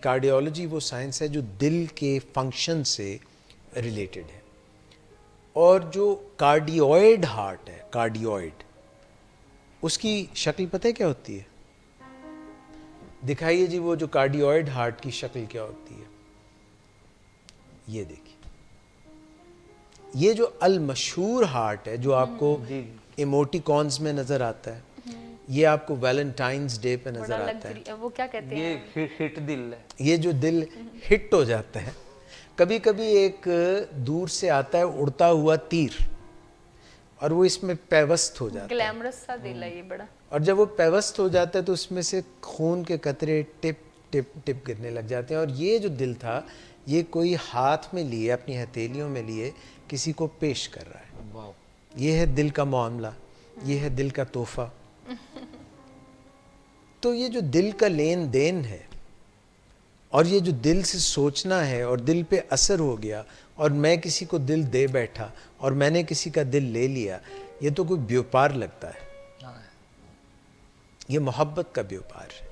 Cardiology وہ science ہے جو دل کے فنکشن سے ریلیٹڈ ہے، اور جو کارڈیوئڈ ہارٹ ہے، کارڈیوئڈ، اس کی شکل پتہ ہے کیا ہوتی ہے؟ دکھائیے جی وہ جو کارڈیوئڈ ہارٹ کی شکل کیا ہوتی ہے؟ یہ دیکھیے، یہ جو المشہور ہارٹ ہے جو آپ کو ایموٹی کونز میں نظر آتا ہے، یہ آپ کو ویلنٹائنز ڈے پہ نظر آتا ہے، وہ کیا کہتے ہیں، یہ ہٹ دل ہے، یہ جو دل ہٹ ہو جاتا ہے، کبھی کبھی ایک دور سے آتا ہے اڑتا ہوا تیر اور وہ اس میں پیوست ہو جاتا ہے، گلیمرس سا دل ہے یہ بڑا، اور جب وہ پیوست ہو جاتا ہے تو اس میں سے خون کے قطرے ٹپ ٹپ ٹپ گرنے لگ جاتے ہیں، اور یہ جو دل تھا یہ کوئی ہاتھ میں لیے، اپنی ہتھیلیوں میں لیے کسی کو پیش کر رہا ہے، واو، یہ ہے دل کا معاملہ، یہ ہے دل کا تحفہ۔ تو یہ جو دل کا لین دین ہے، اور یہ جو دل سے سوچنا ہے اور دل پہ اثر ہو گیا، اور میں کسی کو دل دے بیٹھا اور میں نے کسی کا دل لے لیا، یہ تو کوئی بیوپار لگتا ہے، یہ محبت کا بیوپار ہے۔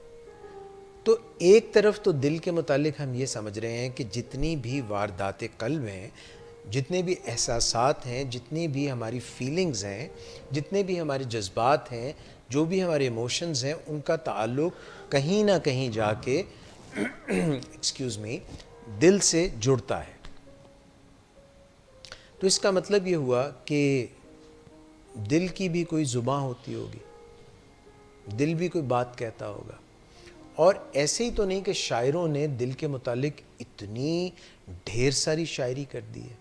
تو ایک طرف تو دل کے متعلق ہم یہ سمجھ رہے ہیں کہ جتنی بھی واردات قلب ہیں، جتنے بھی احساسات ہیں، جتنی بھی ہماری فیلنگز ہیں، جتنے بھی ہمارے جذبات ہیں، جو بھی ہمارے ایموشنز ہیں، ان کا تعلق کہیں نہ کہیں جا کے ایکسکیوز می دل سے جڑتا ہے۔ تو اس کا مطلب یہ ہوا کہ دل کی بھی کوئی زبان ہوتی ہوگی، دل بھی کوئی بات کہتا ہوگا، اور ایسے ہی تو نہیں کہ شاعروں نے دل کے متعلق اتنی ڈھیر ساری شاعری کر دی ہے۔